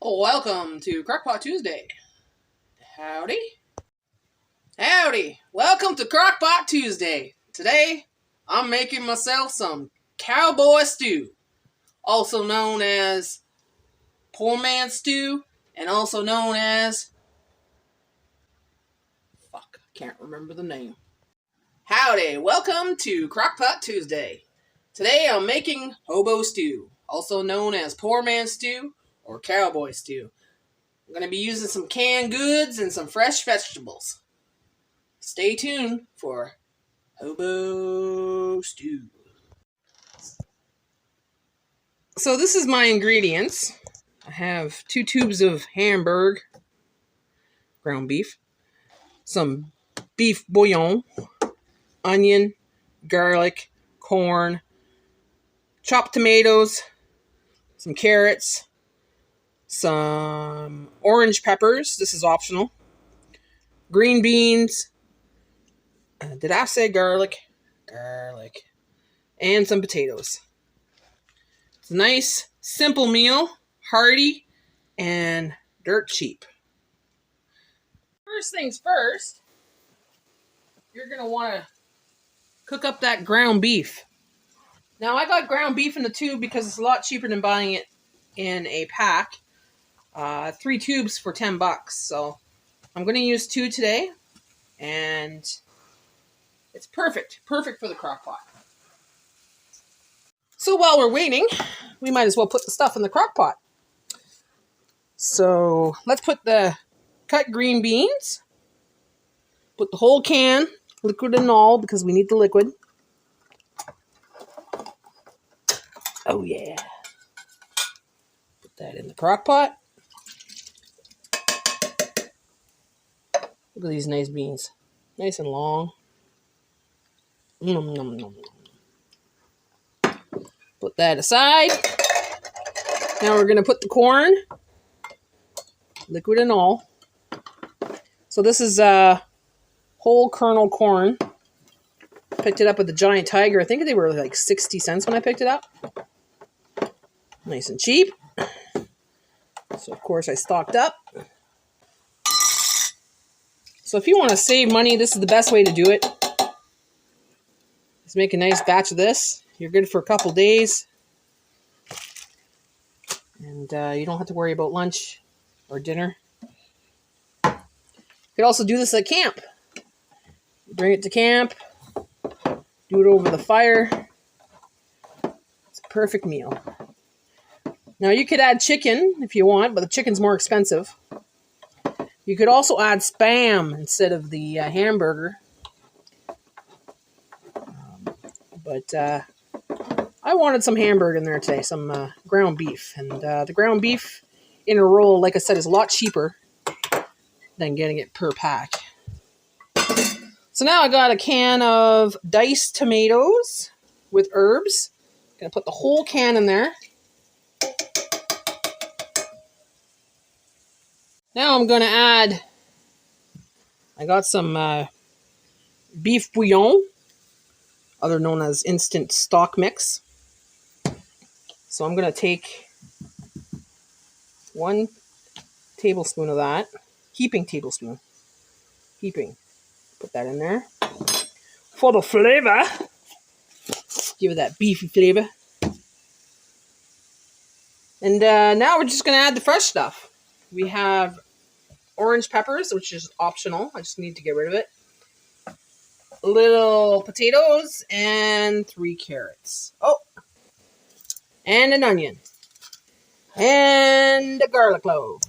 Welcome to Crockpot Tuesday. Howdy. Howdy. Welcome to Crockpot Tuesday. Today, I'm making myself some cowboy stew, also known as poor man stew, and also known as... Fuck, I can't remember the name. Howdy. Welcome to Crockpot Tuesday. Today, I'm making hobo stew, also known as poor man stew or cowboy stew. I'm going to be using some canned goods and some fresh vegetables. Stay tuned for hobo stew. So this is my ingredients. I have 2 tubes of Hamburg, ground beef, some beef bouillon, onion, garlic, corn, chopped tomatoes, some carrots, some orange peppers, this is optional, green beans, did I say garlic? Garlic. And some potatoes. It's a nice, simple meal, hearty, and dirt cheap. First things first, you're going to want to cook up that ground beef. Now, I got ground beef in the tube because it's a lot cheaper than buying it in a pack. 3 tubes for $10. So I'm going to use 2 today, and it's perfect for the crock pot. So while we're waiting, we might as well put the stuff in the crock pot. So let's put the cut green beans, put the whole can, liquid and all, because we need the liquid. Oh yeah. Put that in the crock pot. Look at these nice beans. Nice and long. Nom, nom, nom, nom. Put that aside. Now we're going to put the corn, liquid and all. So this is whole kernel corn. Picked it up at the Giant Tiger. I think they were like 60 cents when I picked it up. Nice and cheap. So of course I stocked up. So if you want to save money, this is the best way to do it. Just make a nice batch of this. You're good for a couple days. And you don't have to worry about lunch or dinner. You could also do this at camp. Bring it to camp. Do it over the fire. It's a perfect meal. Now you could add chicken if you want, but the chicken's more expensive. You could also add Spam instead of the hamburger. But I wanted some hamburger in there today, some ground beef. And the ground beef in a roll, like I said, is a lot cheaper than getting it per pack. So now I got a can of diced tomatoes with herbs. Gonna put the whole can in there. Now I'm going to add, I got some beef bouillon, other known as instant stock mix. So I'm going to take 1 tablespoon of that, heaping tablespoon, put that in there. For the flavor, give it that beefy flavor. And now we're just going to add the fresh stuff. We have orange peppers, which is optional. I just need to get rid of it. Little potatoes and 3 carrots. Oh, and an onion. And a garlic clove.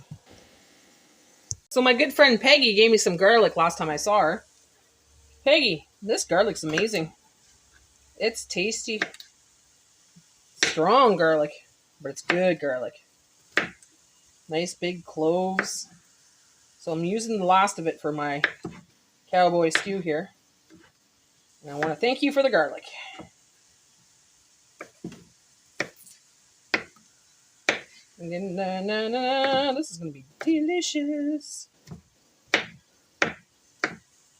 So my good friend Peggy gave me some garlic last time I saw her. Peggy, this garlic's amazing. It's tasty. Strong garlic, but it's good garlic. Nice big cloves. So I'm using the last of it for my cowboy stew here. And I want to thank you for the garlic. And then, this is going to be delicious.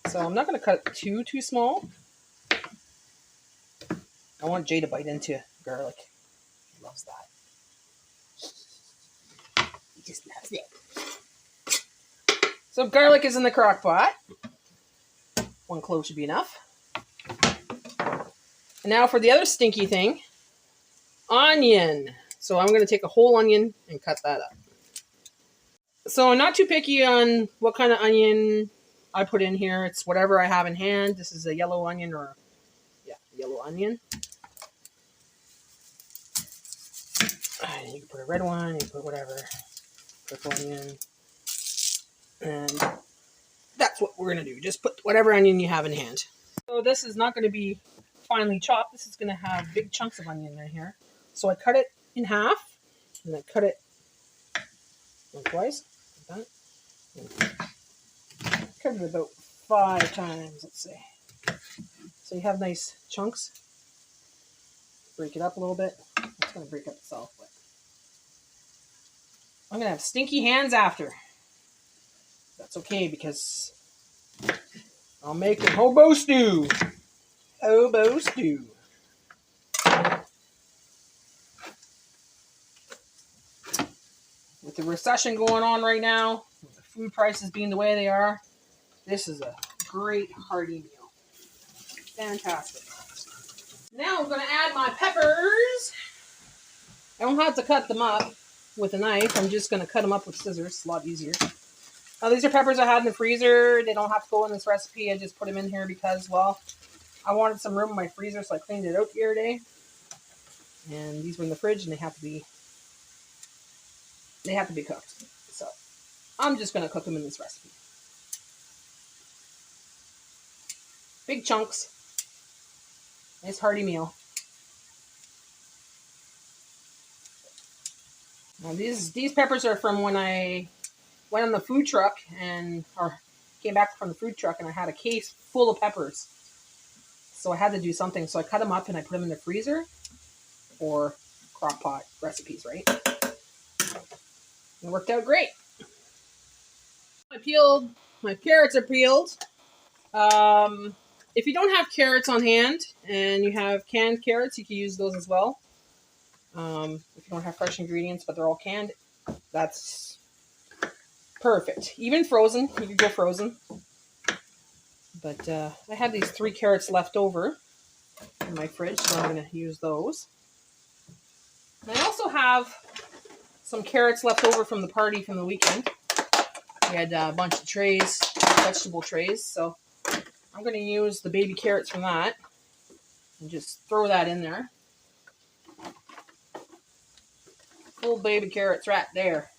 So I'm not going to cut it too small. I want Jay to bite into garlic. He loves that. He just loves it. So garlic is in the crock pot. 1 clove should be enough. And now for the other stinky thing, onion. So I'm going to take a whole onion and cut that up. So I'm not too picky on what kind of onion I put in here. It's whatever I have in hand. This is a yellow onion or, yeah, yellow onion. You can put a red one, you can put whatever. Purple onion. And that's what we're going to do. Just put whatever onion you have in hand. So this is not going to be finely chopped. This is going to have big chunks of onion in here. So I cut it in half, and I cut it lengthwise. Like that. Cut it about 5 times, let's say. So you have nice chunks. Break it up a little bit. It's going to break up itself, but I'm going to have stinky hands after. That's okay because I'll make a hobo stew. Hobo stew. With the recession going on right now, with the food prices being the way they are, this is a great hearty meal. Fantastic. Now I'm going to add my peppers. I don't have to cut them up with a knife. I'm just going to cut them up with scissors. It's a lot easier. Now these are peppers I had in the freezer. They don't have to go in this recipe. I just put them in here because, well, I wanted some room in my freezer, so I cleaned it out the other day. And these were in the fridge, and they have to be cooked. So I'm just going to cook them in this recipe. Big chunks. Nice hearty meal. Now these peppers are from when I went on the food truck or came back from the food truck, and I had a case full of peppers. So I had to do something. So I cut them up and I put them in the freezer for crock pot recipes, right? It worked out great. My carrots are peeled. If you don't have carrots on hand and you have canned carrots, you can use those as well. If you don't have fresh ingredients, but they're all canned, that's perfect. Even frozen, you could go frozen. But I had these 3 carrots left over in my fridge, so I'm going to use those. And I also have some carrots left over from the party from the weekend. We had a bunch of trays, vegetable trays, so I'm going to use the baby carrots from that and just throw that in there. Full baby carrots right there.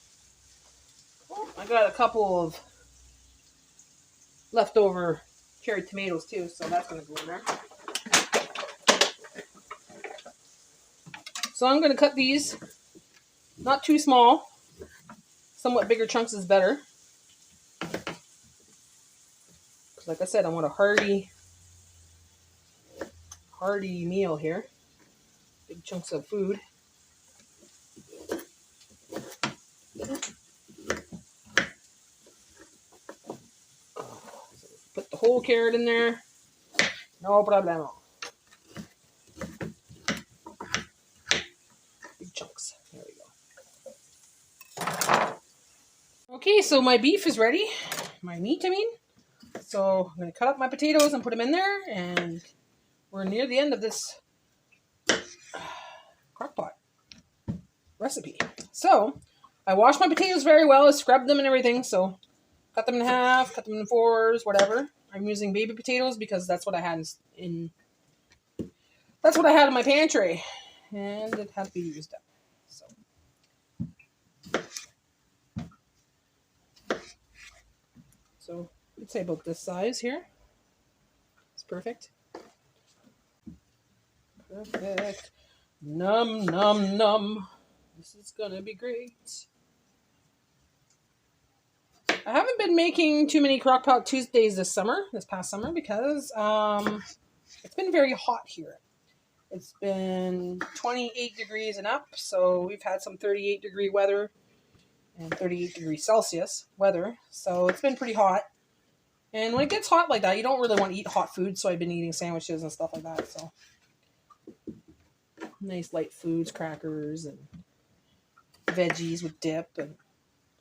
Oh, I got a couple of leftover cherry tomatoes too, so that's going to go in there. So I'm going to cut these not too small. Somewhat bigger chunks is better. Because like I said, I want a hearty meal here. Big chunks of food. Put the whole carrot in there. No problemo. Big chunks. There we go. Okay, so my beef is ready. My meat, I mean. So I'm going to cut up my potatoes and put them in there. And we're near the end of this crockpot recipe. So I washed my potatoes very well. I scrubbed them and everything. So cut them in half, cut them in 4s, whatever. I'm using baby potatoes because that's what I had in my pantry, and it had to be used up. So I'd say about this size here. It's perfect. Perfect. Num num num. This is gonna be great. I haven't been making too many Crockpot Tuesdays this past summer, because it's been very hot here. It's been 28 degrees and up, so we've had some 38-degree weather and 38 degrees Celsius weather, so it's been pretty hot. And when it gets hot like that, you don't really want to eat hot food, so I've been eating sandwiches and stuff like that. So nice light foods, crackers, and veggies with dip, and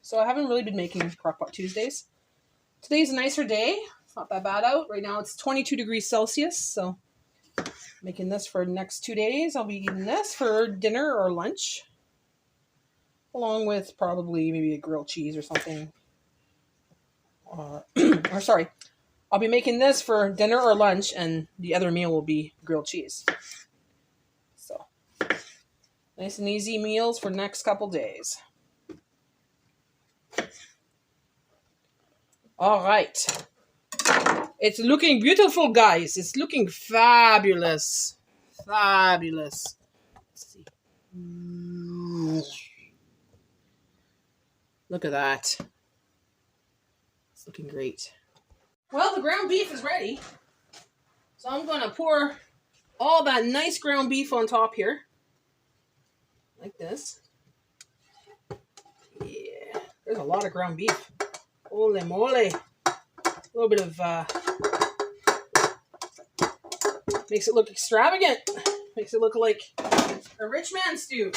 So I haven't really been making Crockpot Tuesdays. Today's a nicer day. It's not that bad out. Right now it's 22 degrees Celsius. So making this for the next 2 days. I'll be eating this for dinner or lunch. Along with probably maybe a grilled cheese or something. Or sorry, I'll be making this for dinner or lunch, and the other meal will be grilled cheese. So, nice and easy meals for the next couple days. All right. It's looking beautiful, guys. It's looking fabulous. Fabulous. Let's see. Look at that. It's looking great. Well, the ground beef is ready. So I'm going to pour all that nice ground beef on top here. Like this. Yeah. There's a lot of ground beef. Holy moly. A little bit of... makes it look extravagant. Makes it look like a rich man's stew.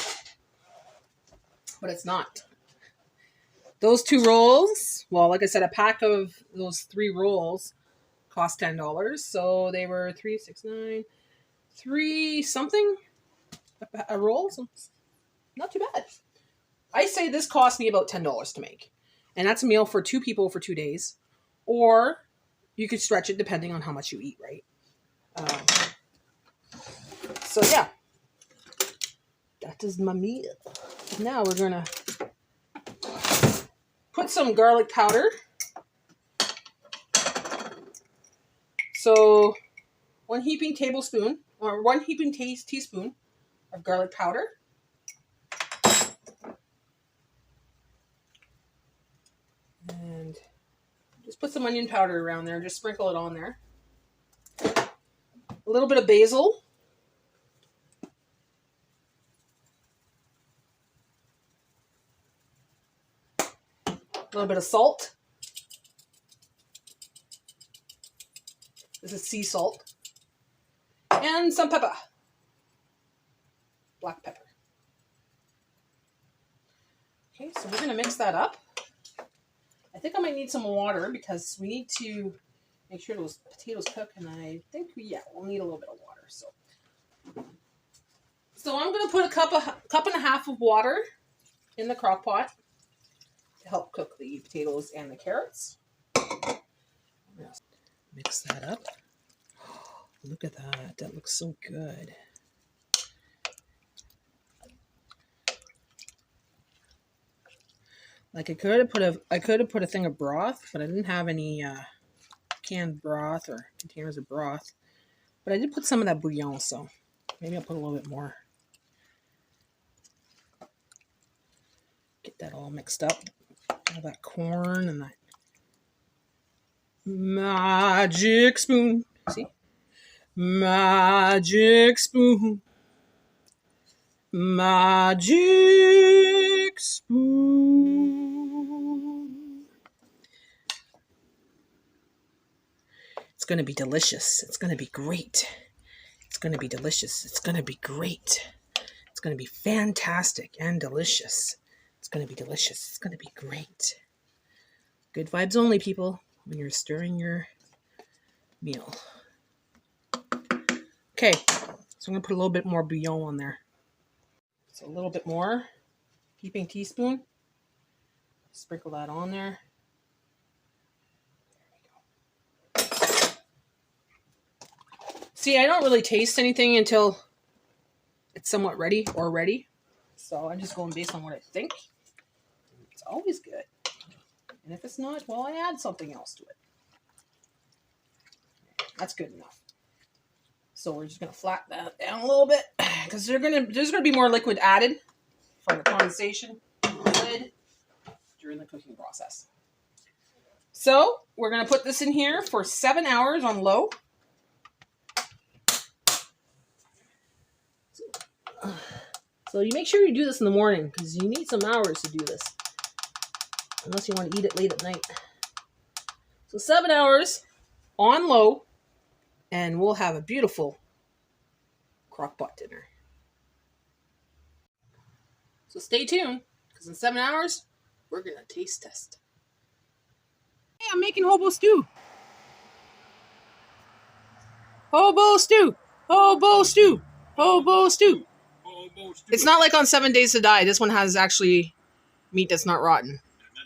But it's not. Those 2 rolls, well, like I said, a pack of those 3 rolls cost $10. So they were 3, 6, 9, 3 something a roll. So not too bad. I say this cost me about $10 to make. And that's a meal for 2 people for 2 days. Or you could stretch it depending on how much you eat, right? So yeah. That is my meal. Now we're going to put some garlic powder. So 1 heaping tablespoon or 1 heaping teaspoon of garlic powder. And just put some onion powder around there. Just sprinkle it on there. A little bit of basil. A little bit of salt. This is sea salt. And some pepper. Black pepper. Okay, so we're going to mix that up. I think I might need some water because we need to make sure those potatoes cook. And I think, we'll need a little bit of water. So I'm going to put a cup and a half of water in the crock pot to help cook the potatoes and the carrots. Mix that up. Look at that. That looks so good. Like I could have put a thing of broth, but I didn't have any canned broth or containers of broth. But I did put some of that bouillon, so maybe I'll put a little bit more. Get that all mixed up. All that corn and that magic spoon. See? Magic spoon. Magic spoon. It's going to be delicious. It's going to be great. It's going to be delicious. It's going to be great. It's going to be fantastic and delicious. It's going to be delicious. It's going to be great. Good vibes only, people, when you're stirring your meal. Okay, so I'm going to put a little bit more bouillon on there. So a little bit more. Heaping teaspoon. Sprinkle that on there. There we go. See, I don't really taste anything until it's somewhat ready or ready. So I'm just going based on what I think. It's always good. And if it's not, well, I add something else to it. That's good enough. So we're just going to flatten that down a little bit because there's going to be more liquid added from the condensation lid during the cooking process. So we're going to put this in here for 7 hours on low. So you make sure you do this in the morning because you need some hours to do this. Unless you want to eat it late at night. So 7 hours on low. And we'll have a beautiful crockpot dinner. So stay tuned. Because in 7 hours, We're gonna taste test. Hey, I'm making hobo stew. Hobo stew. Hobo stew. Hobo stew. It's not like on 7 Days to Die. This one has actually meat that's not rotten.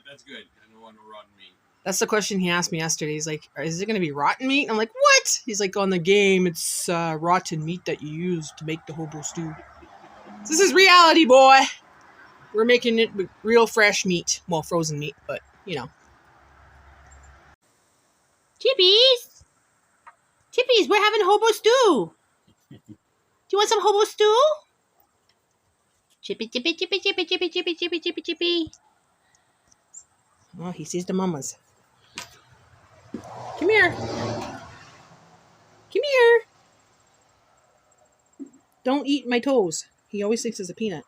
That's good. I don't want no rotten meat. That's the question he asked me yesterday. He's like, is it going to be rotten meat? I'm like, what? He's like, on the game, it's rotten meat that you use to make the hobo stew. So this is reality, boy. We're making it with real fresh meat. Well, frozen meat, but, you know. Chippies! Chippies, we're having hobo stew. Do you want some hobo stew? Chippy, chippy, chippy, chippy, chippy, chippy, chippy, chippy, chippy. Oh, he sees the mamas. Come here. Come here. Don't eat my toes. He always thinks it's a peanut.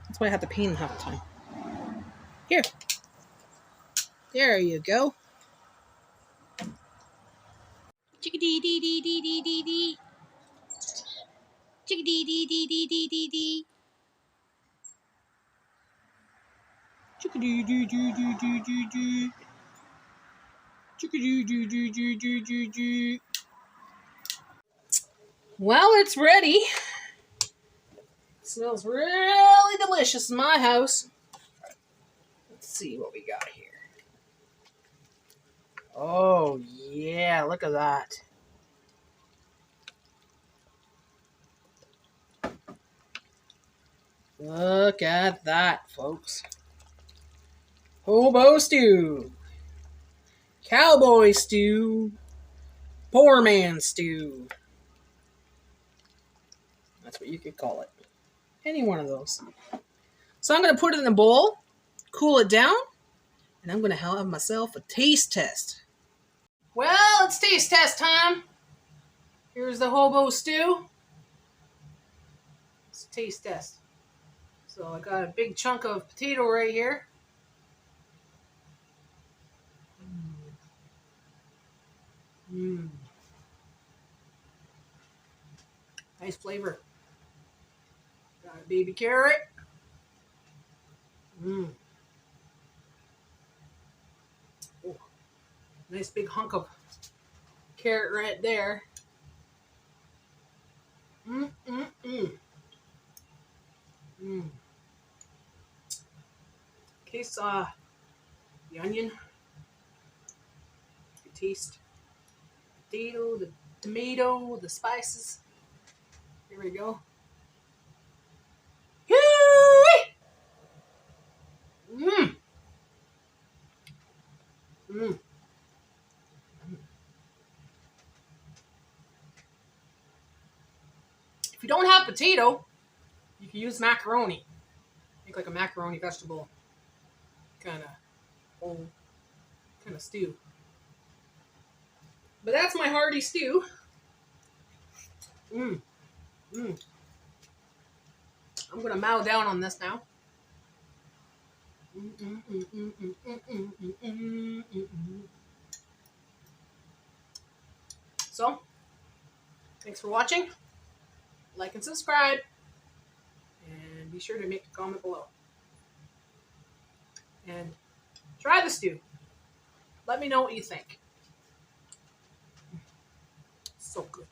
That's why I have to pain him half the time. Here. There you go. Chickadee-dee-dee-dee-dee-dee-dee. Chickadee-dee-dee-dee-dee-dee-dee. Chickadee-dee-dee-dee-dee-dee-dee. Chickadee-dee-dee-dee-dee-dee-dee. Well, it's ready. It smells really delicious in my house. Let's see what we got here. Oh, yeah, look at that. Look at that, folks. Hobo stew. Cowboy stew. Poor man stew. That's what you could call it. Any one of those. So I'm going to put it in a bowl, cool it down, and I'm going to have myself a taste test. Well, it's taste test time. Here's the hobo stew. It's a taste test. So I got a big chunk of potato right here. Nice flavor. Got a baby carrot. Oh, nice big hunk of carrot right there. Taste the onion. You taste the potato, the tomato, the spices. Here we go. If you don't have potato, you can use macaroni. Make like a macaroni vegetable kind of stew. But that's my hearty stew. I'm gonna mow down on this now. So, thanks for watching. Like and subscribe. And be sure to make a comment below. And try the stew. Let me know what you think. So good.